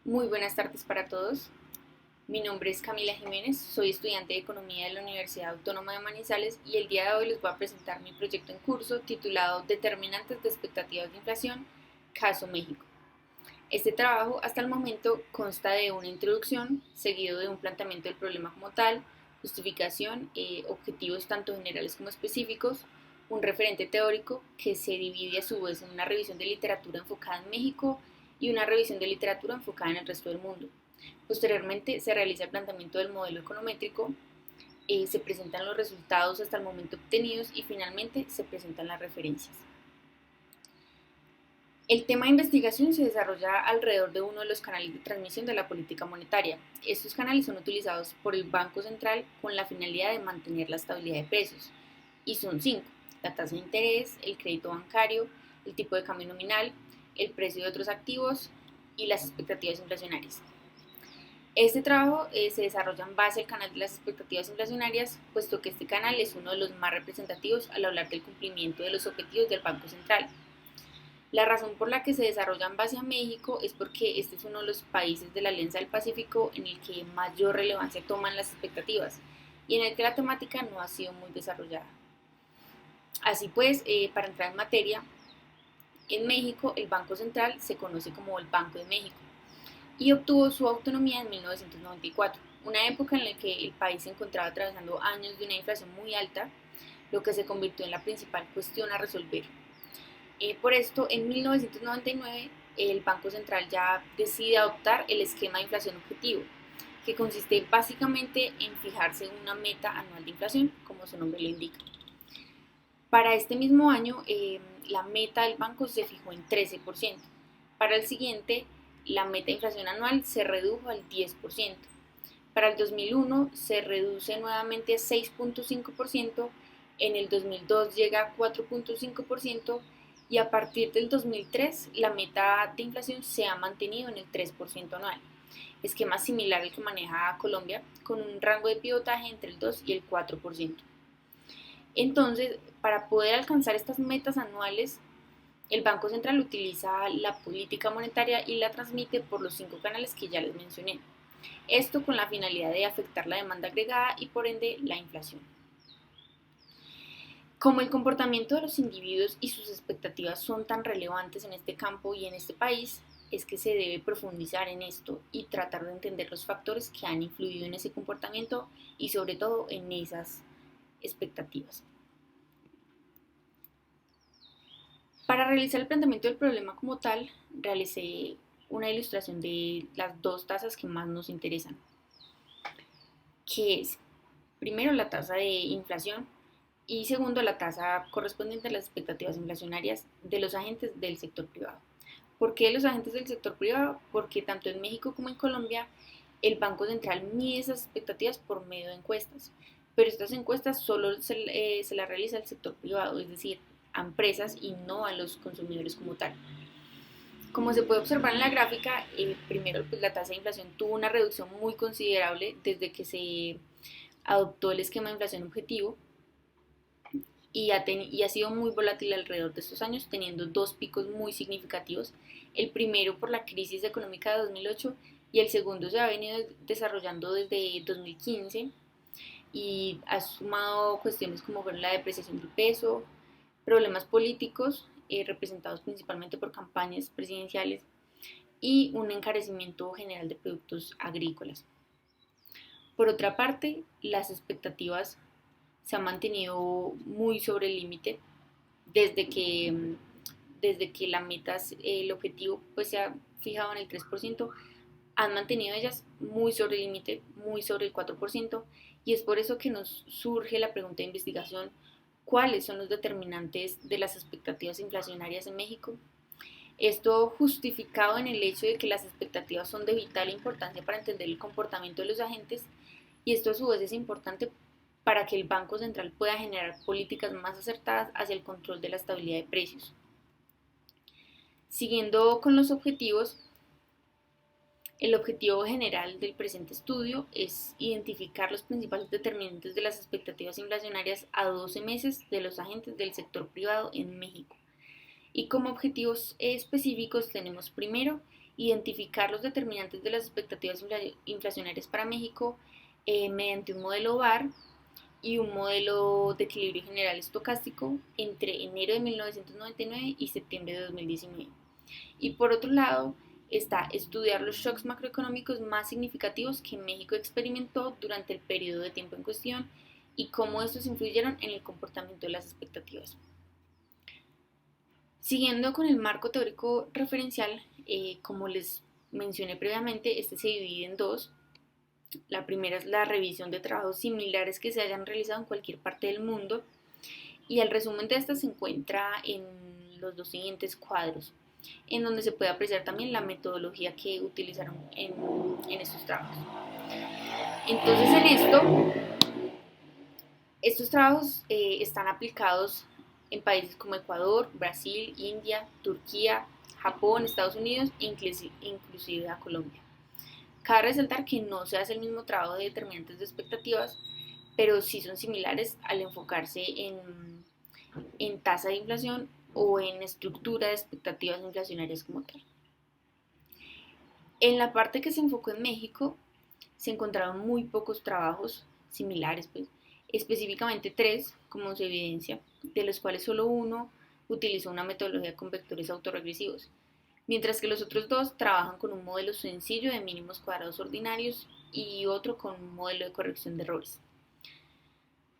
Muy buenas tardes para todos. Mi nombre es Camila Jiménez, soy estudiante de Economía de la Universidad Autónoma de Manizales y el día de hoy les voy a presentar mi proyecto en curso titulado Determinantes de expectativas de inflación, caso México. Este trabajo hasta el momento consta de una introducción, seguido de un planteamiento del problema como tal, justificación, objetivos tanto generales como específicos, un referente teórico que se divide a su vez en una revisión de literatura enfocada en México y una revisión de literatura enfocada en el resto del mundo. Posteriormente se realiza el planteamiento del modelo econométrico, se presentan los resultados hasta el momento obtenidos y finalmente se presentan las referencias. El tema de investigación se desarrolla alrededor de uno de los canales de transmisión de la política monetaria. Estos canales son utilizados por el Banco Central con la finalidad de mantener la estabilidad de precios. Y son cinco: la tasa de interés, el crédito bancario, el tipo de cambio nominal, el precio de otros activos y las expectativas inflacionarias. Este trabajo se desarrolla en base al canal de las expectativas inflacionarias, puesto que este canal es uno de los más representativos al hablar del cumplimiento de los objetivos del Banco Central. La razón por la que se desarrolla en base a México es porque este es uno de los países de la Alianza del Pacífico en el que mayor relevancia toman las expectativas y en el que la temática no ha sido muy desarrollada. Así pues, para entrar en materia, en México el Banco Central se conoce como el Banco de México y obtuvo su autonomía en 1994, una época en la que el país se encontraba atravesando años de una inflación muy alta, lo que se convirtió en la principal cuestión a resolver. Por esto, en 1999, el Banco Central ya decide adoptar el esquema de inflación objetivo, que consiste básicamente en fijarse una meta anual de inflación, como su nombre lo indica. Para este mismo año, la meta del banco se fijó en 13%. Para el siguiente, la meta de inflación anual se redujo al 10%. Para el 2001 se reduce nuevamente a 6.5%, en el 2002 llega a 4.5% y a partir del 2003 la meta de inflación se ha mantenido en el 3% anual. Esquema similar al que maneja Colombia, con un rango de pivotaje entre el 2 y el 4%. Entonces, para poder alcanzar estas metas anuales, el Banco Central utiliza la política monetaria y la transmite por los cinco canales que ya les mencioné. Esto con la finalidad de afectar la demanda agregada y por ende la inflación. Como el comportamiento de los individuos y sus expectativas son tan relevantes en este campo y en este país, es que se debe profundizar en esto y tratar de entender los factores que han influido en ese comportamiento y sobre todo en esas expectativas. Para realizar el planteamiento del problema como tal, realicé una ilustración de las dos tasas que más nos interesan, que es primero la tasa de inflación y segundo la tasa correspondiente a las expectativas inflacionarias de los agentes del sector privado. ¿Por qué los agentes del sector privado? Porque tanto en México como en Colombia el Banco Central mide esas expectativas por medio de encuestas, pero estas encuestas solo se las realiza el sector privado, es decir, a empresas y no a los consumidores como tal. Como se puede observar en la gráfica, primero pues, la tasa de inflación tuvo una reducción muy considerable desde que se adoptó el esquema de inflación objetivo y ha sido muy volátil alrededor de estos años, teniendo dos picos muy significativos. El primero por la crisis económica de 2008 y el segundo se ha venido desarrollando desde 2015 y ha sumado cuestiones como fueron la depreciación del peso, problemas políticos representados principalmente por campañas presidenciales y un encarecimiento general de productos agrícolas. Por otra parte, las expectativas se han mantenido muy sobre el límite desde que, desde que la meta, el objetivo pues se ha fijado en el 3%, han mantenido ellas muy sobre el límite, muy sobre el 4%, y es por eso que nos surge la pregunta de investigación: ¿cuáles son los determinantes de las expectativas inflacionarias en México? Esto justificado en el hecho de que las expectativas son de vital importancia para entender el comportamiento de los agentes, y esto a su vez es importante para que el Banco Central pueda generar políticas más acertadas hacia el control de la estabilidad de precios. Siguiendo con los objetivos, el objetivo general del presente estudio es identificar los principales determinantes de las expectativas inflacionarias a 12 meses de los agentes del sector privado en México. Y como objetivos específicos tenemos primero identificar los determinantes de las expectativas inflacionarias para México mediante un modelo VAR y un modelo de equilibrio general estocástico entre enero de 1999 y septiembre de 2019. Y por otro lado, está estudiar los shocks macroeconómicos más significativos que México experimentó durante el periodo de tiempo en cuestión y cómo estos influyeron en el comportamiento de las expectativas. Siguiendo con el marco teórico referencial, como les mencioné previamente, este se divide en dos. La primera es la revisión de trabajos similares que se hayan realizado en cualquier parte del mundo y el resumen de esta se encuentra en los dos siguientes cuadros, en donde se puede apreciar también la metodología que utilizaron en estos trabajos. Entonces estos trabajos están aplicados en países como Ecuador, Brasil, India, Turquía, Japón, Estados Unidos e inclusive a Colombia. Cabe resaltar que no se hace el mismo trabajo de determinantes de expectativas, pero sí son similares al enfocarse en tasa de inflación o en estructura de expectativas inflacionarias como tal. En la parte que se enfocó en México, se encontraron muy pocos trabajos similares, pues, específicamente 3, como se evidencia, de los cuales solo uno utilizó una metodología con vectores autorregresivos, mientras que los otros 2 trabajan con un modelo sencillo de mínimos cuadrados ordinarios y otro con un modelo de corrección de errores.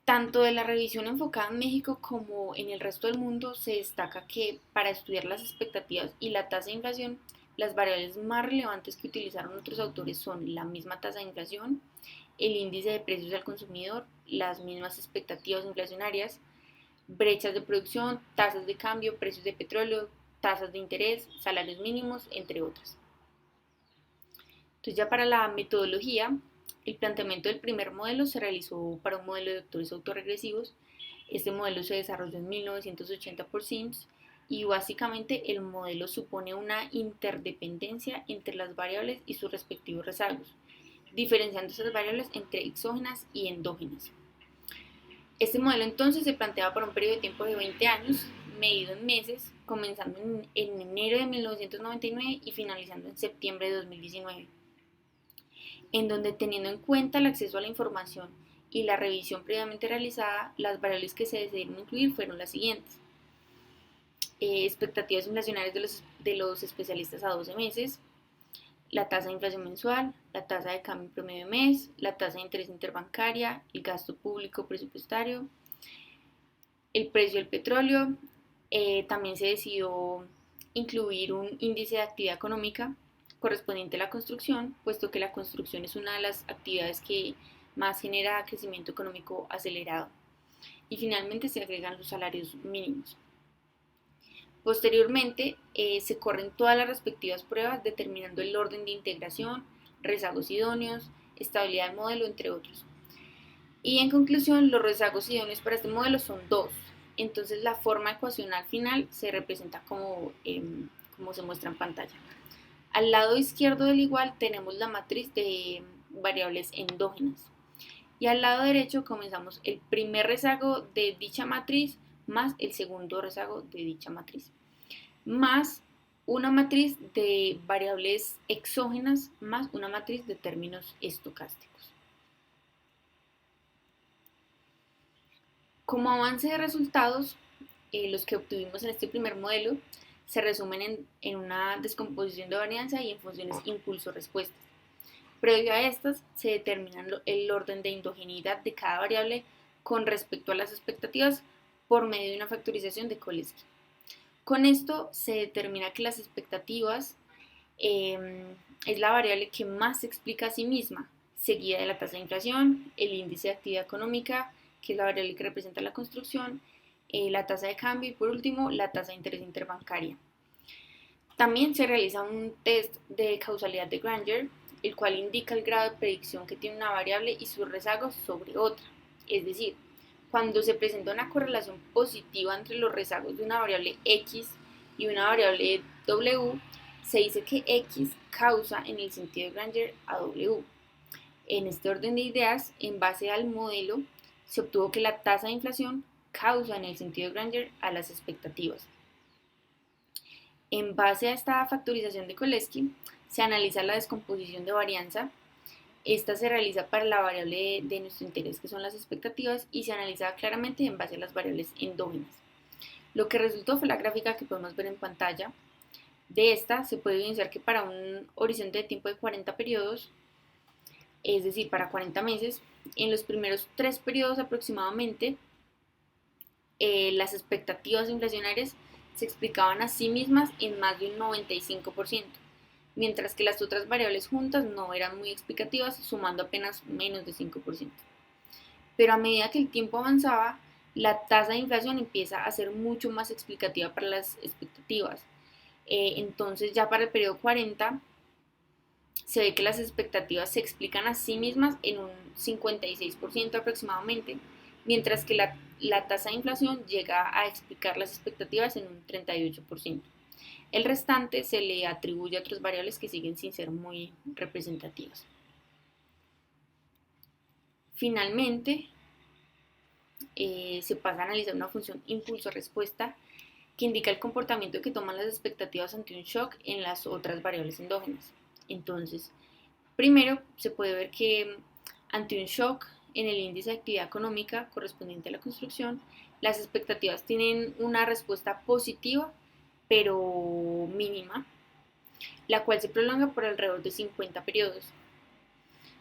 Tanto de la revisión enfocada en México como en el resto del mundo se destaca que para estudiar las expectativas y la tasa de inflación, las variables más relevantes que utilizaron otros autores son la misma tasa de inflación, el índice de precios al consumidor, las mismas expectativas inflacionarias, brechas de producción, tasas de cambio, precios de petróleo, tasas de interés, salarios mínimos, entre otras. Entonces ya para la metodología, el planteamiento del primer modelo se realizó para un modelo de vectores autorregresivos. Este modelo se desarrolló en 1980 por Sims y básicamente el modelo supone una interdependencia entre las variables y sus respectivos rezagos, diferenciando esas variables entre exógenas y endógenas. Este modelo entonces se planteaba para un periodo de tiempo de 20 años, medido en meses, comenzando en enero de 1999 y finalizando en septiembre de 2019, en donde teniendo en cuenta el acceso a la información y la revisión previamente realizada, las variables que se decidieron incluir fueron las siguientes. Expectativas inflacionarias de los especialistas a 12 meses, la tasa de inflación mensual, la tasa de cambio promedio de mes, la tasa de interés interbancaria, el gasto público presupuestario, el precio del petróleo. También se decidió incluir un índice de actividad económica correspondiente a la construcción, puesto que la construcción es una de las actividades que más genera crecimiento económico acelerado. Y finalmente se agregan los salarios mínimos. Posteriormente, se corren todas las respectivas pruebas determinando el orden de integración, rezagos idóneos, estabilidad del modelo, entre otros. Y en conclusión, los rezagos idóneos para este modelo son 2. Entonces la forma ecuacional final se representa como se muestra en pantalla. Al lado izquierdo del igual tenemos la matriz de variables endógenas. Y al lado derecho comenzamos el primer rezago de dicha matriz más el segundo rezago de dicha matriz, más una matriz de variables exógenas más una matriz de términos estocásticos. Como avance de resultados, los que obtuvimos en este primer modelo se resumen en una descomposición de varianza y en funciones impulso-respuesta. Previo a estas, se determina el orden de endogeneidad de cada variable con respecto a las expectativas por medio de una factorización de Cholesky. Con esto se determina que las expectativas es la variable que más se explica a sí misma, seguida de la tasa de inflación, el índice de actividad económica, que es la variable que representa la construcción, la tasa de cambio y por último la tasa de interés interbancaria. También se realiza un test de causalidad de Granger, el cual indica el grado de predicción que tiene una variable y sus rezagos sobre otra. Es decir, cuando se presenta una correlación positiva entre los rezagos de una variable X y una variable W, se dice que X causa en el sentido de Granger a W. En este orden de ideas, en base al modelo, se obtuvo que la tasa de inflación causa en el sentido de Granger a las expectativas. En base a esta factorización de Cholesky, se analiza la descomposición de varianza. Esta se realiza para la variable de nuestro interés, que son las expectativas, y se analiza claramente en base a las variables endógenas. Lo que resultó fue la gráfica que podemos ver en pantalla. De esta se puede evidenciar que para un horizonte de tiempo de 40 periodos, es decir, para 40 meses, en los primeros 3 periodos aproximadamente, las expectativas inflacionarias se explicaban a sí mismas en más de un 95%, mientras que las otras variables juntas no eran muy explicativas, sumando apenas menos de 5%. Pero a medida que el tiempo avanzaba, la tasa de inflación empieza a ser mucho más explicativa para las expectativas. Entonces ya para el periodo 40 se ve que las expectativas se explican a sí mismas en un 56% aproximadamente, mientras que la tasa de inflación llega a explicar las expectativas en un 38%. El restante se le atribuye a otras variables que siguen sin ser muy representativas. Finalmente, se pasa a analizar una función impulso-respuesta que indica el comportamiento que toman las expectativas ante un shock en las otras variables endógenas. Entonces, primero se puede ver que ante un shock en el índice de actividad económica correspondiente a la construcción, las expectativas tienen una respuesta positiva, pero mínima, la cual se prolonga por alrededor de 50 periodos.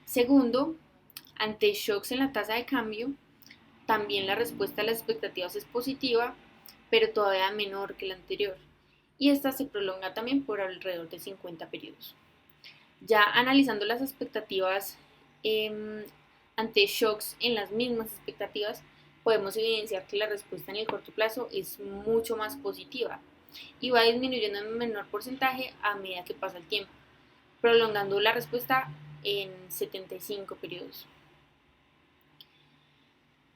Segundo, ante shocks en la tasa de cambio, también la respuesta a las expectativas es positiva, pero todavía menor que la anterior, y esta se prolonga también por alrededor de 50 periodos. Ya analizando las expectativas ante shocks en las mismas expectativas, podemos evidenciar que la respuesta en el corto plazo es mucho más positiva y va disminuyendo en menor porcentaje a medida que pasa el tiempo, prolongando la respuesta en 75 periodos.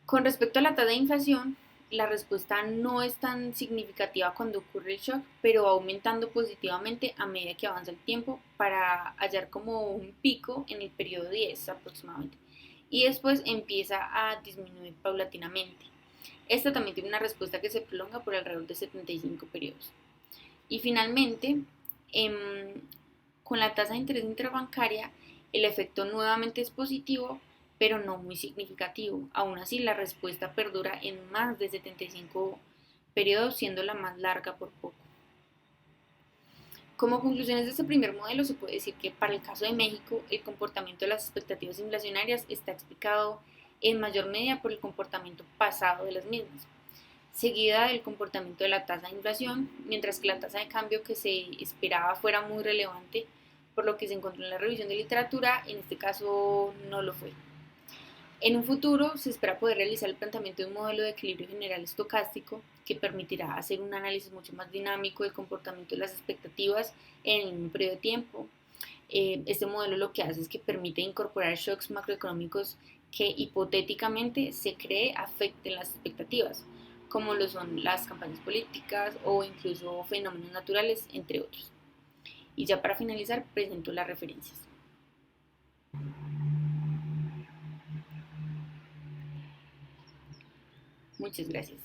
Con respecto a la tasa de inflación, la respuesta no es tan significativa cuando ocurre el shock, pero va aumentando positivamente a medida que avanza el tiempo para hallar como un pico en el periodo 10 aproximadamente. Y después empieza a disminuir paulatinamente. Esta también tiene una respuesta que se prolonga por alrededor de 75 periodos. Y finalmente, con la tasa de interés interbancaria, el efecto nuevamente es positivo, pero no muy significativo. Aún así, la respuesta perdura en más de 75 periodos, siendo la más larga por poco. Como conclusiones de este primer modelo, se puede decir que para el caso de México, el comportamiento de las expectativas inflacionarias está explicado en mayor medida por el comportamiento pasado de las mismas, seguida del comportamiento de la tasa de inflación, mientras que la tasa de cambio que se esperaba fuera muy relevante, por lo que se encontró en la revisión de literatura, en este caso no lo fue. En un futuro se espera poder realizar el planteamiento de un modelo de equilibrio general estocástico que permitirá hacer un análisis mucho más dinámico del comportamiento de las expectativas en un periodo de tiempo. Este modelo lo que hace es que permite incorporar shocks macroeconómicos que hipotéticamente se cree afecten las expectativas, como lo son las campañas políticas o incluso fenómenos naturales, entre otros. Y ya para finalizar, presento las referencias. Muchas gracias.